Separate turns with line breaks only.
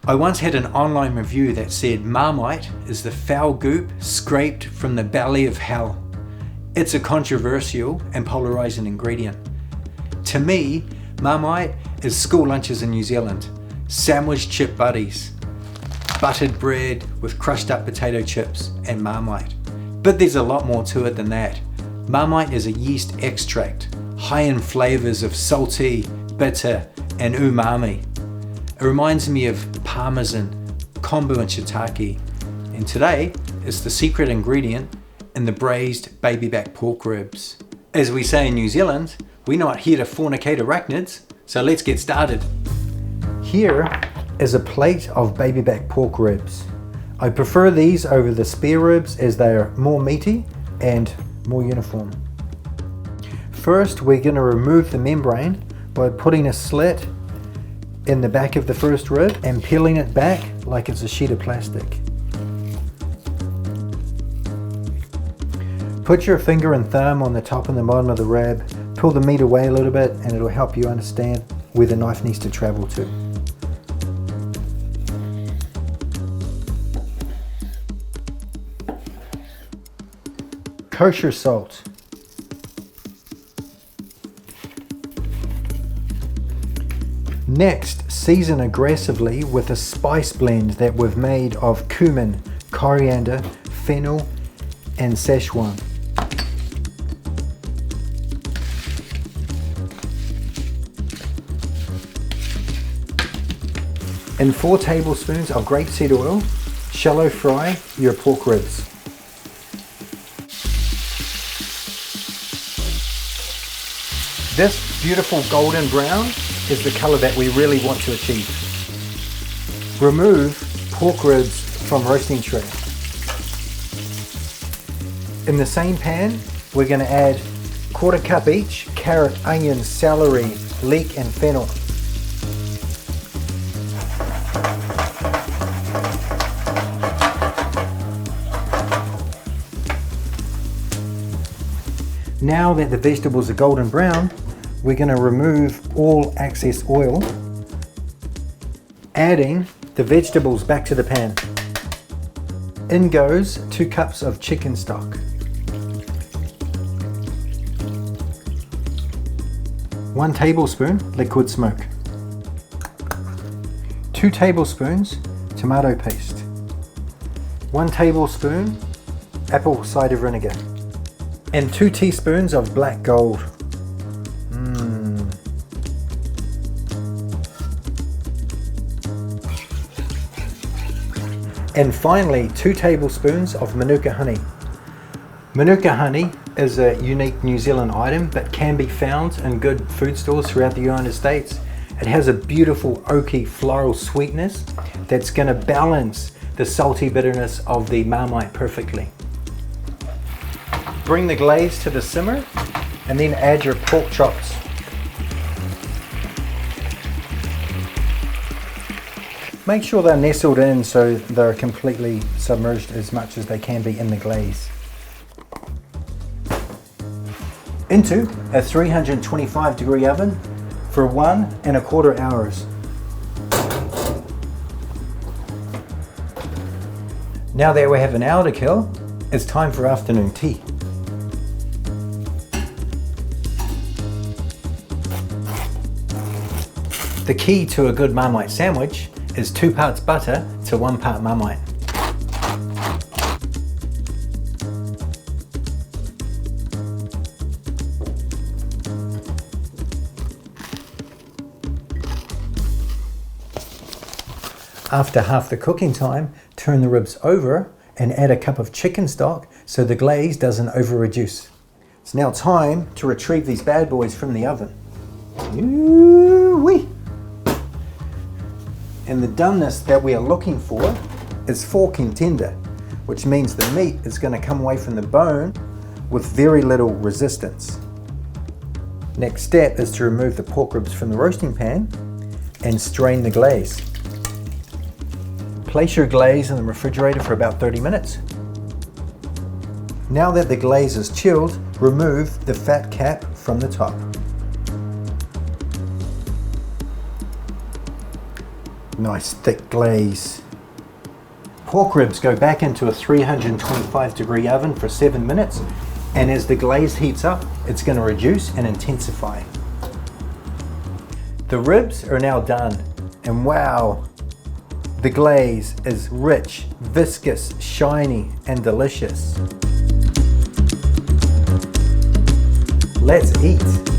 I once had an online review that said Marmite is the foul goop scraped from the belly of hell. It's a controversial and polarizing ingredient. To me, Marmite is school lunches in New Zealand, sandwich chip buddies, buttered bread with crushed up potato chips and Marmite. But there's a lot more to it than that. Marmite is a yeast extract, high in flavors of salty, bitter, and umami. It reminds me of parmesan, kombu and shiitake. And today, it's the secret ingredient in the braised baby back pork ribs. As we say in New Zealand, we're not here to fornicate arachnids, so let's get started. Here is a plate of baby back pork ribs. I prefer these over the spare ribs as they are more meaty and more uniform. First, we're going to remove the membrane by putting a slit in the back of the first rib and peeling it back like it's a sheet of plastic. Put your finger and thumb on the top and the bottom of the rib, pull the meat away a little bit, and it'll help you understand where the knife needs to travel to. Kosher salt. Next, season aggressively with a spice blend that we've made of cumin, coriander, fennel, and Szechuan. In 4 tablespoons of grapeseed oil, shallow fry your pork ribs. This beautiful golden brown is the color that we really want to achieve. Remove pork ribs from roasting tray. In the same pan, we're going to add 1/4 cup each carrot, onion, celery, leek, and fennel. Now that the vegetables are golden brown, we're going to remove all excess oil, adding the vegetables back to the pan. In goes 2 cups of chicken stock, 1 tablespoon liquid smoke, 2 tablespoons tomato paste, 1 tablespoon apple cider vinegar, and 2 teaspoons of black gold. And finally, 2 tablespoons of Manuka honey. Manuka honey is a unique New Zealand item but can be found in good food stores throughout the United States. It has a beautiful oaky floral sweetness that's going to balance the salty bitterness of the Marmite perfectly. Bring the glaze to the simmer and then add your pork chops. Make sure they're nestled in so they're completely submerged as much as they can be in the glaze. Into a 325-degree oven for 1¼ hours. Now that we have an hour to kill, it's time for afternoon tea. The key to a good Marmite sandwich is 2 parts butter to 1 part Marmite. After half the cooking time, turn the ribs over and add a cup of chicken stock so the glaze doesn't over-reduce. It's now time to retrieve these bad boys from the oven. Ooh-wee. And the doneness that we are looking for is forking tender, which means the meat is going to come away from the bone with very little resistance. Next step is to remove the pork ribs from the roasting pan and strain the glaze. Place your glaze in the refrigerator for about 30 minutes. Now that the glaze is chilled, remove the fat cap from the top. Nice thick glaze. Pork ribs go back into a 325 degree oven for 7 minutes, and as the glaze heats up, it's going to reduce and intensify. The ribs are now done, and wow, the glaze is rich, viscous, shiny, and delicious. Let's eat.